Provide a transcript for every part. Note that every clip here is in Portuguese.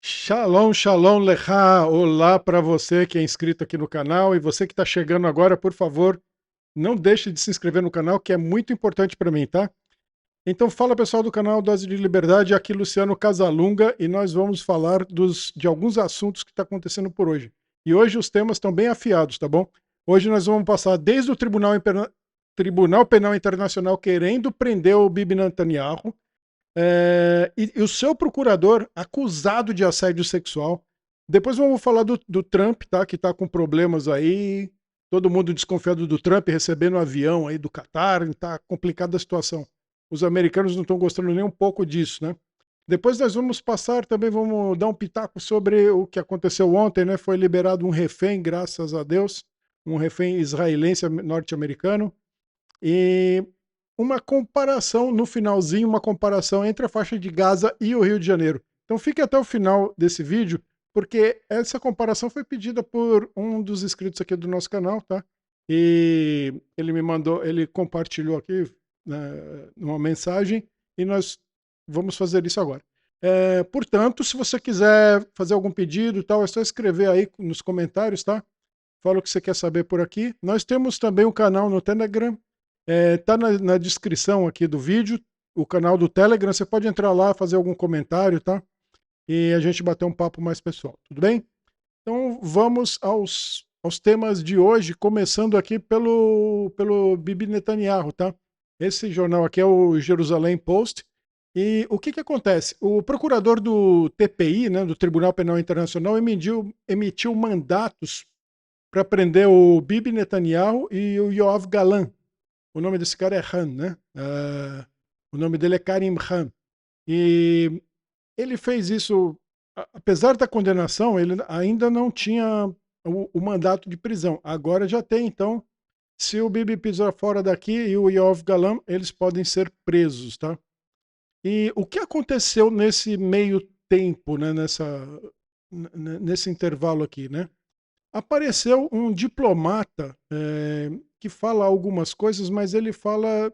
Shalom, shalom lecha. Olá para você que é inscrito aqui no canal e você que está chegando agora, por favor, não deixe de se inscrever no canal, que é muito importante para mim, tá? Então fala pessoal do canal Dose de Liberdade, aqui Luciano Casalunga e nós vamos falar de alguns assuntos que está acontecendo por hoje. E hoje os temas estão bem afiados, tá bom? Hoje nós vamos passar desde o Tribunal Penal Internacional querendo prender o Bibi Netanyahu, e o seu procurador acusado de assédio sexual. Depois vamos falar do Trump, tá? Que tá com problemas aí. Todo mundo desconfiado do Trump recebendo um avião aí do Catar. Tá complicada a situação. Os americanos não estão gostando nem um pouco disso, né? Depois nós vamos passar, também vamos dar um pitaco sobre o que aconteceu ontem, né? Foi liberado um refém, graças a Deus, um refém israelense norte-americano. E uma comparação no finalzinho, uma comparação entre a faixa de Gaza e o Rio de Janeiro. Então fique até o final desse vídeo, porque essa comparação foi pedida por um dos inscritos aqui do nosso canal, tá? E ele me mandou, ele compartilhou aqui, né, uma mensagem e nós vamos fazer isso agora. Portanto, se você quiser fazer algum pedido e tal, é só escrever aí nos comentários, tá? Fala o que você quer saber por aqui. Nós temos também um canal no Telegram, tá na descrição aqui do vídeo, o canal do Telegram, você pode entrar lá, fazer algum comentário, tá? E a gente bater um papo mais pessoal, tudo bem? Então vamos aos temas de hoje, começando aqui pelo Bibi Netanyahu, tá? Esse jornal aqui é o Jerusalém Post. E o que que acontece? O procurador do TPI, né, do Tribunal Penal Internacional, emitiu mandatos para prender o Bibi Netanyahu e o Yoav Galan. O nome desse cara é Han, né? O nome dele é Karim Han. E ele fez isso, apesar da condenação, ele ainda não tinha o mandato de prisão. Agora já tem, então, se o Bibi pisar fora daqui e o Yoav Galan, eles podem ser presos, tá? E o que aconteceu nesse meio tempo, né, nesse intervalo aqui, né? Apareceu um diplomata que fala algumas coisas, mas ele fala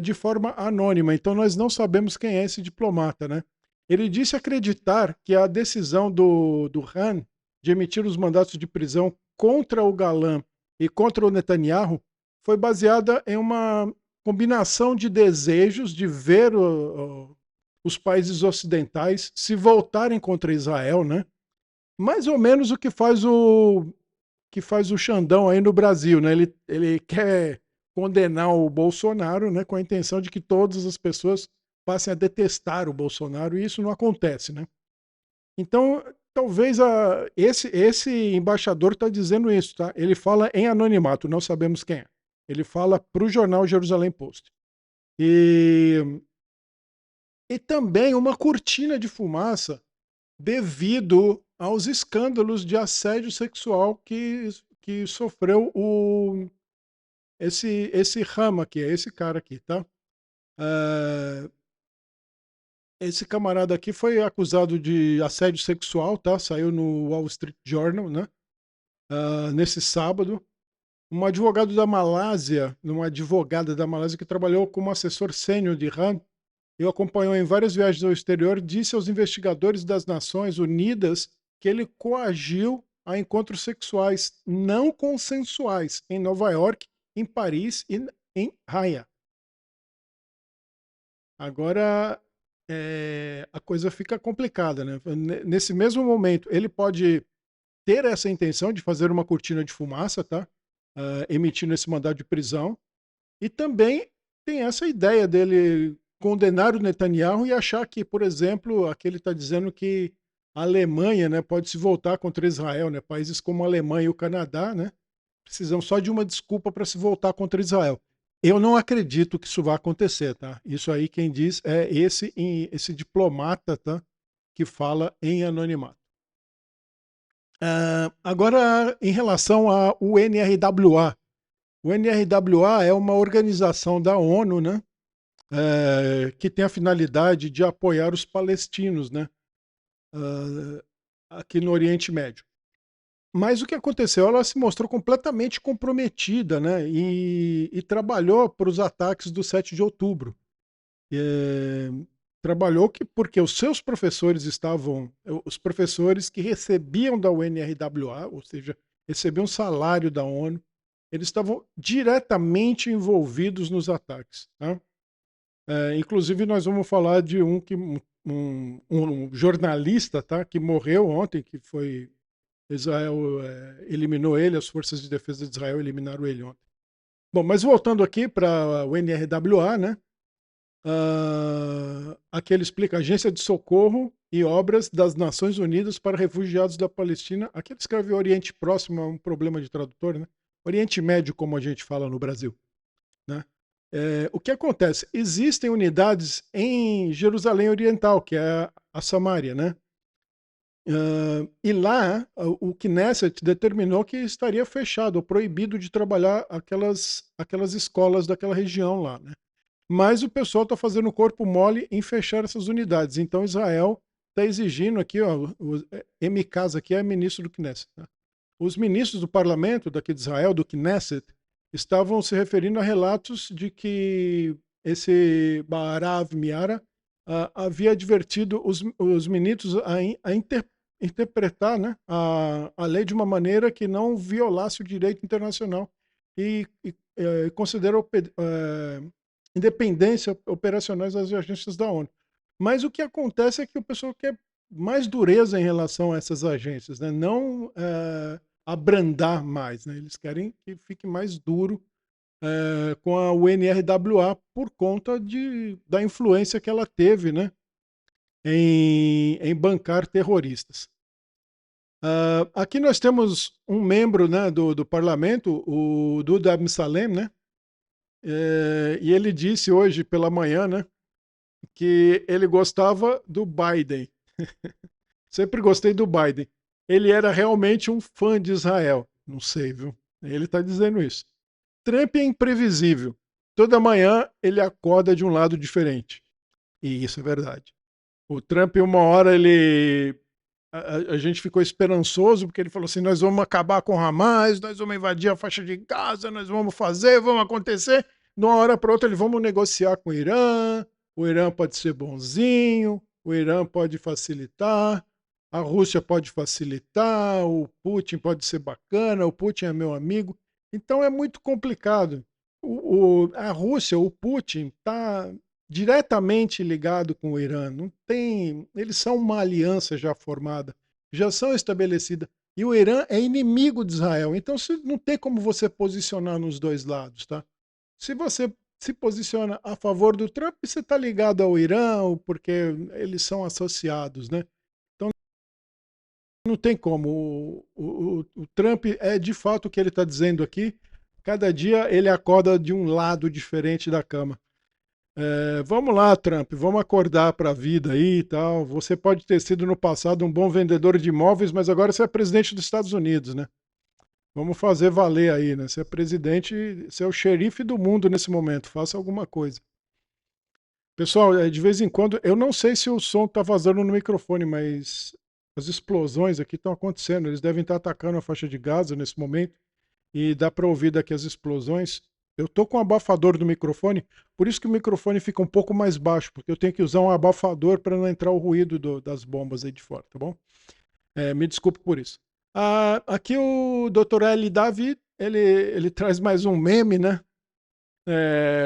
de forma anônima, então nós não sabemos quem é esse diplomata, né? Ele disse acreditar que a decisão do Han de emitir os mandatos de prisão contra o Galan e contra o Netanyahu foi baseada em uma combinação de desejos de ver os países ocidentais se voltarem contra Israel, né? Mais ou menos o que faz o Xandão aí no Brasil, né? Ele quer condenar o Bolsonaro, né, com a intenção de que todas as pessoas passem a detestar o Bolsonaro, e isso não acontece, né? Então, talvez esse embaixador está dizendo isso, tá? Ele fala em anonimato, não sabemos quem é. Ele fala para o jornal Jerusalém Post. E, e também uma cortina de fumaça devido aos escândalos de assédio sexual que sofreu esse Rama aqui, é esse cara aqui, tá? Eh, Esse camarada aqui foi acusado de assédio sexual, tá? Saiu no Wall Street Journal, né? Nesse sábado. Um advogado da Malásia, uma advogada da Malásia que trabalhou como assessor sênior de Han e o acompanhou em várias viagens ao exterior, disse aos investigadores das Nações Unidas que ele coagiu a encontros sexuais não consensuais em Nova York, em Paris e em Haia. Agora a coisa fica complicada, né? Nesse mesmo momento, ele pode ter essa intenção de fazer uma cortina de fumaça, tá? Emitindo esse mandado de prisão. E também tem essa ideia dele condenar o Netanyahu e achar que, por exemplo, aqui ele está dizendo que a Alemanha, né, pode se voltar contra Israel, né? Países como a Alemanha e o Canadá, né, precisam só de uma desculpa para se voltar contra Israel. Eu não acredito que isso vá acontecer, tá? Isso aí quem diz é esse diplomata, tá? Que fala em anonimato. Agora, em relação ao UNRWA. O UNRWA é uma organização da ONU, né? Que tem a finalidade de apoiar os palestinos, né? Aqui no Oriente Médio. Mas o que aconteceu? Ela se mostrou completamente comprometida, né? E trabalhou para os ataques do 7 de outubro. Trabalhou porque os seus professores estavam, os professores que recebiam da UNRWA, ou seja, recebiam salário da ONU, eles estavam diretamente envolvidos nos ataques, tá? Inclusive nós vamos falar de um jornalista, tá, que morreu ontem, que foi Israel eliminou ele, as forças de defesa de Israel eliminaram ele ontem. Bom, mas voltando aqui para o NRWA, né? Aqui ele explica Agência de Socorro e Obras das Nações Unidas para Refugiados da Palestina. Aqui ele escreve Oriente Próximo, é um problema de tradutor, né? Oriente Médio, como a gente fala no Brasil, né? O que acontece? Existem unidades em Jerusalém Oriental, que é a Samária, né? E lá o Knesset determinou que estaria fechado, ou proibido de trabalhar aquelas escolas daquela região lá, né? Mas o pessoal está fazendo corpo mole em fechar essas unidades. Então Israel está exigindo aqui, ó, o MKs aqui é ministro do Knesset, tá? Os ministros do parlamento daqui de Israel, do Knesset, estavam se referindo a relatos de que esse Baharav Miara havia advertido os ministros a interpretar, né, a lei de uma maneira que não violasse o direito internacional e considera independência operacionais das agências da ONU. Mas o que acontece é que o pessoal quer mais dureza em relação a essas agências, né? Não abrandar mais, né? Eles querem que fique mais duro com a UNRWA por conta da influência que ela teve, né, em bancar terroristas. Aqui nós temos um membro, né, do parlamento, o Duda Absalem, né, e ele disse hoje pela manhã, né, que ele gostava do Biden. Sempre gostei do Biden. Ele era realmente um fã de Israel. Não sei, viu? Ele está dizendo isso. Trump é imprevisível. Toda manhã ele acorda de um lado diferente. E isso é verdade. O Trump, uma hora, ele. A gente ficou esperançoso, porque ele falou assim: nós vamos acabar com o Hamas, nós vamos invadir a faixa de Gaza, nós vamos fazer, vamos acontecer. De uma hora para outra, ele vamos negociar com o Irã pode ser bonzinho, o Irã pode facilitar, a Rússia pode facilitar, o Putin pode ser bacana, o Putin é meu amigo. Então é muito complicado. A Rússia, o Putin, está diretamente ligado com o Irã. Não tem, eles são uma aliança já formada, já são estabelecida. E o Irã é inimigo de Israel. Então não tem como você posicionar nos dois lados, tá? Se você se posiciona a favor do Trump, você está ligado ao Irã, porque eles são associados, né? Então não tem como. O Trump é de fato o que ele está dizendo aqui. Cada dia ele acorda de um lado diferente da cama. Vamos lá, Trump, vamos acordar para a vida aí e tal. Você pode ter sido no passado um bom vendedor de imóveis, mas agora você é presidente dos Estados Unidos, né? Vamos fazer valer aí, né? Você é presidente, você é o xerife do mundo nesse momento. Faça alguma coisa. Pessoal, de vez em quando, eu não sei se o som está vazando no microfone, mas as explosões aqui estão acontecendo. Eles devem estar atacando a faixa de Gaza nesse momento e dá para ouvir daqui as explosões. Eu tô com um abafador do microfone, por isso que o microfone fica um pouco mais baixo, porque eu tenho que usar um abafador para não entrar o ruído das bombas aí de fora, tá bom? Me desculpe por isso. Aqui o Dr. L. Davi, ele traz mais um meme, né?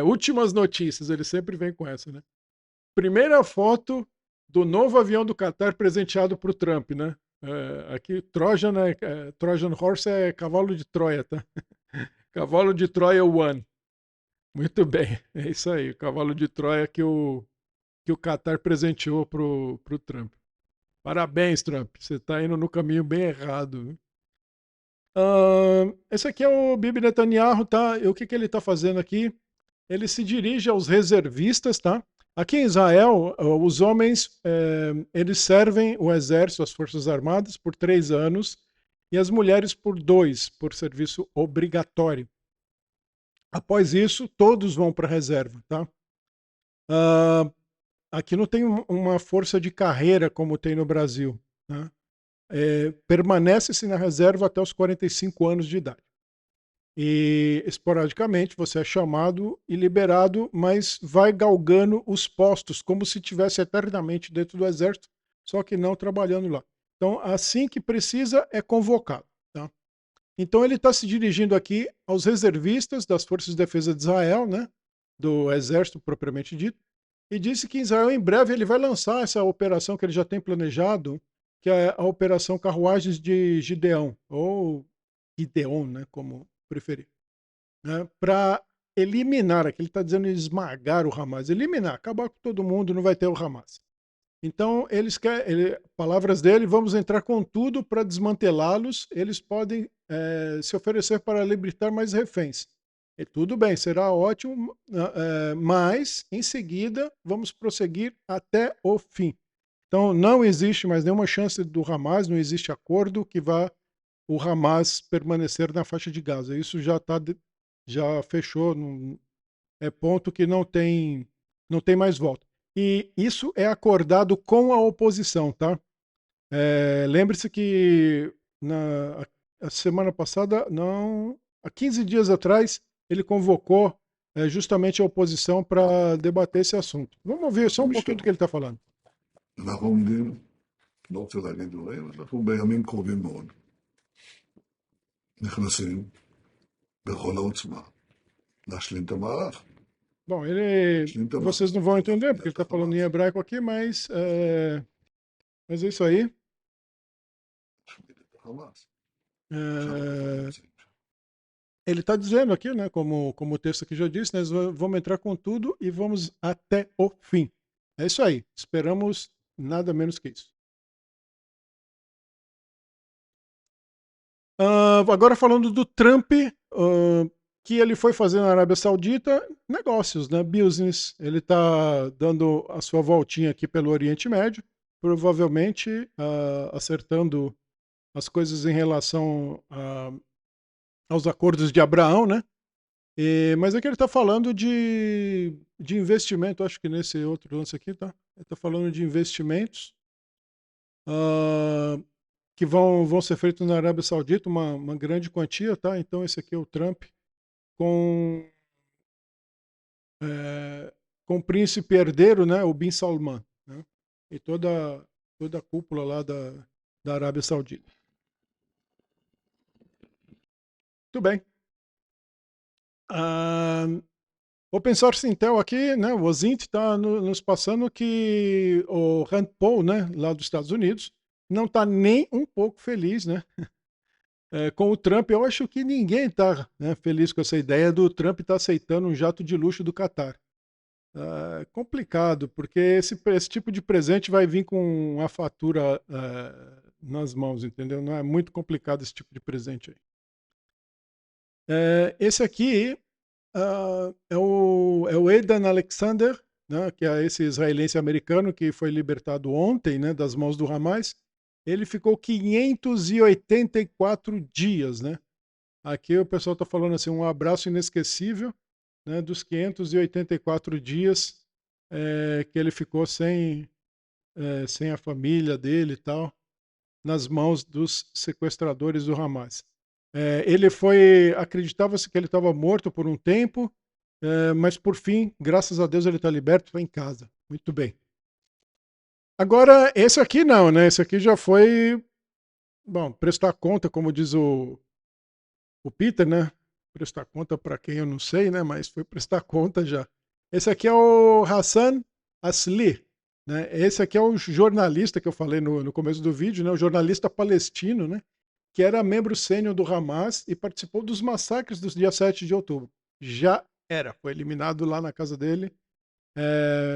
Últimas notícias, ele sempre vem com essa, né? Primeira foto do novo avião do Qatar presenteado para o Trump, né? Aqui Trojan Horse é cavalo de Troia, tá? Cavalo de Troia One. Muito bem, é isso aí, o cavalo de Troia que o Qatar presenteou pro Trump. Parabéns, Trump, você está indo no caminho bem errado, viu? Esse aqui é o Bibi Netanyahu, tá? E o que ele está fazendo aqui? Ele se dirige aos reservistas, tá? Aqui em Israel, os homens, eles servem o exército, as forças armadas, por 3 anos, e as mulheres por 2, por serviço obrigatório. Após isso, todos vão para a reserva, tá? Aqui não tem uma força de carreira como tem no Brasil, né? Permanece-se na reserva até os 45 anos de idade. E esporadicamente você é chamado e liberado, mas vai galgando os postos, como se tivesse eternamente dentro do exército, só que não trabalhando lá. Então, assim que precisa, é convocado. Tá? Então, ele está se dirigindo aqui aos reservistas das Forças de Defesa de Israel, né, do exército propriamente dito, e disse que Israel, em breve, ele vai lançar essa operação que ele já tem planejado, que é a Operação Carruagens de Gideão, ou Gideon, né, como preferir, né, para eliminar, aqui ele está dizendo esmagar o Hamas, eliminar, acabar com todo mundo, não vai ter o Hamas. Então, eles querem, palavras dele, vamos entrar com tudo para desmantelá-los, eles podem se oferecer para libertar mais reféns. E tudo bem, será ótimo, mas em seguida vamos prosseguir até o fim. Então, não existe mais nenhuma chance do Hamas, não existe acordo que vá o Hamas permanecer na faixa de Gaza. Isso já fechou, é ponto que não tem mais volta. E isso é acordado com a oposição, tá? Lembre-se que a semana passada, não, há 15 dias atrás, ele convocou justamente a oposição para debater esse assunto. Vamos ouvir só um pouquinho do que ele está falando. אנחנו עומדים, לא רוצה להגיד דברים, אנחנו בימים קרובים מאוד נכנסים בכל העוצמה להשלים את המערך. Bom, vocês não vão entender, porque ele está falando em hebraico aqui, mas é isso aí. Ele está dizendo aqui, né, como o texto aqui já disse, nós vamos entrar com tudo e vamos até o fim. É isso aí. Esperamos nada menos que isso. Agora falando do Trump, que ele foi fazer na Arábia Saudita, negócios, né, business. Ele está dando a sua voltinha aqui pelo Oriente Médio, provavelmente acertando as coisas em relação aos acordos de Abraão, né? Mas aqui ele está falando de investimento, acho que nesse outro lance aqui, tá? Ele está falando de investimentos que vão ser feitos na Arábia Saudita, uma grande quantia, tá? Então esse aqui é o Trump com o príncipe herdeiro, né? O Bin Salman, né? E toda a cúpula lá da Arábia Saudita. Muito bem. Vou pensar Sintel aqui, né? O Ozint está nos passando que o Rand Paul, né, lá dos Estados Unidos, não está nem um pouco feliz, né? Com o Trump. Eu acho que ninguém está, né, feliz com essa ideia do Trump estar aceitando um jato de luxo do Catar. É complicado, porque esse tipo de presente vai vir com a fatura nas mãos, entendeu? Não é muito complicado esse tipo de presente aí. Esse aqui é o Edan Alexander, né, que é esse israelense americano que foi libertado ontem, né, das mãos do Hamas. Ele ficou 584 dias, né? Aqui o pessoal está falando assim, um abraço inesquecível, né, dos 584 dias que ele ficou sem a família dele e tal, nas mãos dos sequestradores do Hamas. Acreditava-se que ele estava morto por um tempo, mas por fim, graças a Deus, ele está liberto, está em casa. Muito bem. Agora, esse aqui não, né? Esse aqui já foi, bom, prestar conta, como diz o Peter, né? Prestar conta para quem eu não sei, né? Mas foi prestar conta já. Esse aqui é o Hassan Asli, né? Esse aqui é o jornalista que eu falei no começo do vídeo, né? O jornalista palestino, né? Que era membro sênior do Hamas e participou dos massacres do dia 7 de outubro. Já foi eliminado lá na casa dele,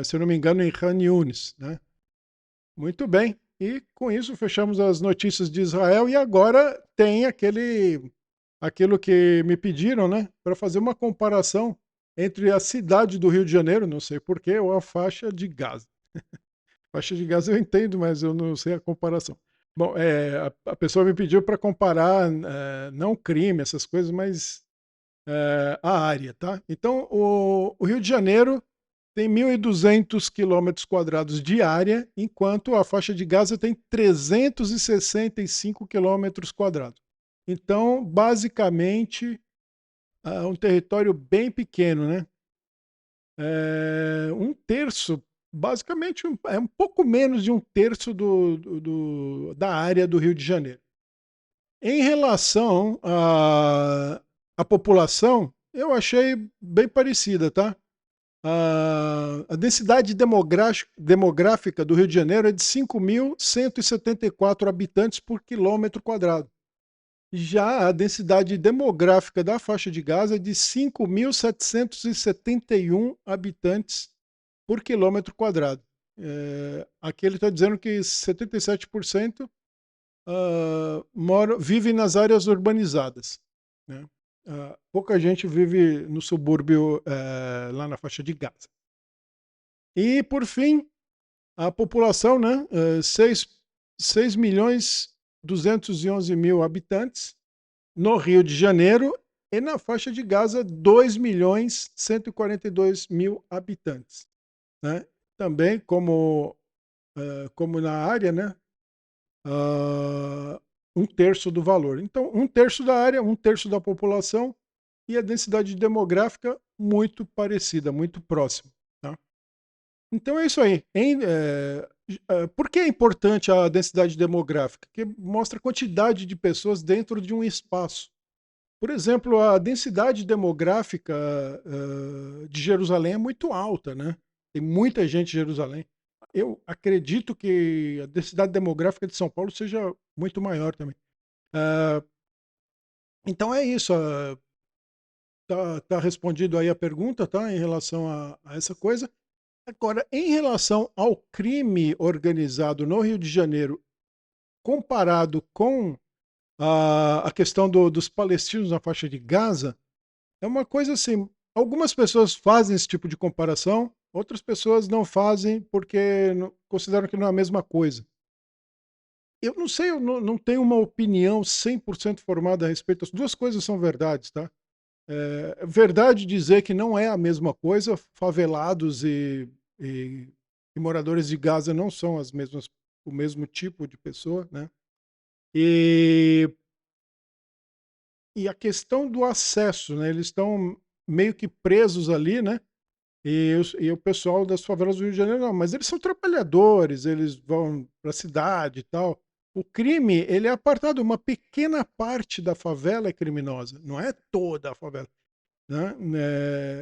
se eu não me engano, em Khan Yunis, né? Muito bem. E com isso fechamos as notícias de Israel e agora tem aquilo que me pediram, né, para fazer uma comparação entre a cidade do Rio de Janeiro, não sei porquê, ou a faixa de Gaza. Faixa de Gaza eu entendo, mas eu não sei a comparação. Bom, a pessoa me pediu para comparar não crime, essas coisas, mas a área, tá? Então, o Rio de Janeiro tem 1.200 quilômetros quadrados de área, enquanto a faixa de Gaza tem 365 quilômetros quadrados. Então, basicamente, um território bem pequeno, né? Um terço, basicamente é um pouco menos de um terço da área do Rio de Janeiro. Em relação à população, eu achei bem parecida, tá? A densidade demográfica do Rio de Janeiro é de 5.174 habitantes por quilômetro quadrado. Já a densidade demográfica da faixa de Gaza é de 5.771 habitantes por quilômetro quadrado. Aqui ele está dizendo que 77% vivem nas áreas urbanizadas, né? Pouca gente vive no subúrbio, lá na faixa de Gaza. E, por fim, a população, né? 6.211.000 habitantes no Rio de Janeiro, e na faixa de Gaza, 2.142.000 habitantes, né? Também, como na área, né? Um terço do valor. Então, um terço da área, um terço da população, e a densidade demográfica muito parecida, muito próxima. Tá? Então é isso aí. Por que é importante a densidade demográfica? Porque mostra a quantidade de pessoas dentro de um espaço. Por exemplo, a densidade demográfica de Jerusalém é muito alta, né? Tem muita gente em Jerusalém. Eu acredito que a densidade demográfica de São Paulo seja muito maior também. Então é isso. Tá respondido aí a pergunta, tá? Em relação a essa coisa. Agora, em relação ao crime organizado no Rio de Janeiro, comparado com a questão dos palestinos na faixa de Gaza, é uma coisa assim, algumas pessoas fazem esse tipo de comparação, outras pessoas não fazem porque consideram que não é a mesma coisa. Eu não sei, eu não tenho uma opinião 100% formada a respeito. As duas coisas são verdades, tá? É verdade dizer que não é a mesma coisa, favelados e moradores de Gaza não são o mesmo tipo de pessoa, né? E a questão do acesso, né? Eles estão meio que presos ali, né? E o pessoal das favelas do Rio de Janeiro, não, mas eles são trabalhadores, eles vão para a cidade e tal. O crime, ele é apartado, uma pequena parte da favela é criminosa, não é toda a favela, né?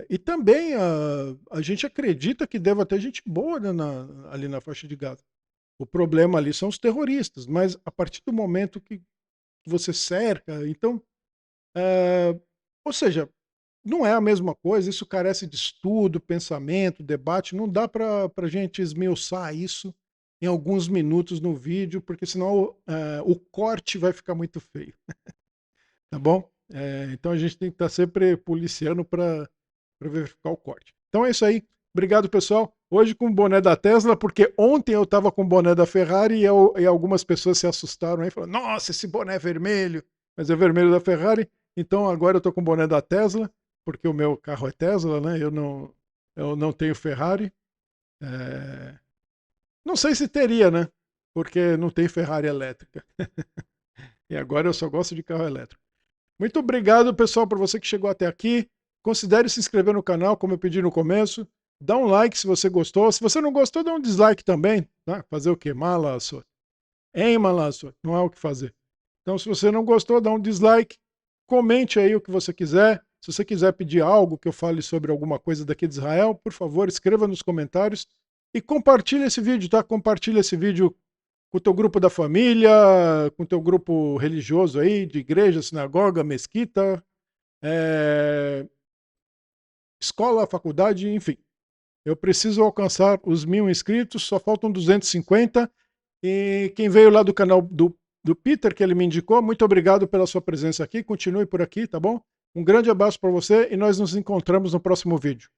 E também a gente acredita que deva ter gente boa, né, ali na faixa de Gaza. O problema ali são os terroristas, mas a partir do momento que você cerca, então, ou seja, não é a mesma coisa, isso carece de estudo, pensamento, debate, não dá para a gente esmiuçar isso em alguns minutos no vídeo, porque senão o corte vai ficar muito feio, tá bom? Então a gente tem que estar sempre policiando para verificar o corte. Então é isso aí, obrigado pessoal. Hoje com o boné da Tesla, porque ontem eu estava com o boné da Ferrari e algumas pessoas se assustaram aí, falaram, nossa, esse boné é vermelho, mas é vermelho da Ferrari, então agora eu estou com o boné da Tesla, porque o meu carro é Tesla, né? Eu não tenho Ferrari. Não sei se teria, né? Porque não tem Ferrari elétrica. E agora eu só gosto de carro elétrico. Muito obrigado, pessoal, por você que chegou até aqui. Considere se inscrever no canal, como eu pedi no começo. Dá um like se você gostou. Se você não gostou, dá um dislike também. Tá? Fazer o quê? Mala sua. Hein, mala sua? Não há o que fazer. Então, se você não gostou, dá um dislike. Comente aí o que você quiser. Se você quiser pedir algo que eu fale sobre alguma coisa daqui de Israel, por favor, escreva nos comentários. E compartilhe esse vídeo, tá? Compartilhe esse vídeo com o teu grupo da família, com o teu grupo religioso aí, de igreja, sinagoga, mesquita, escola, faculdade, enfim. Eu preciso alcançar os 1.000 inscritos, só faltam 250. E quem veio lá do canal do Peter, que ele me indicou, muito obrigado pela sua presença aqui. Continue por aqui, tá bom? Um grande abraço para você e nós nos encontramos no próximo vídeo.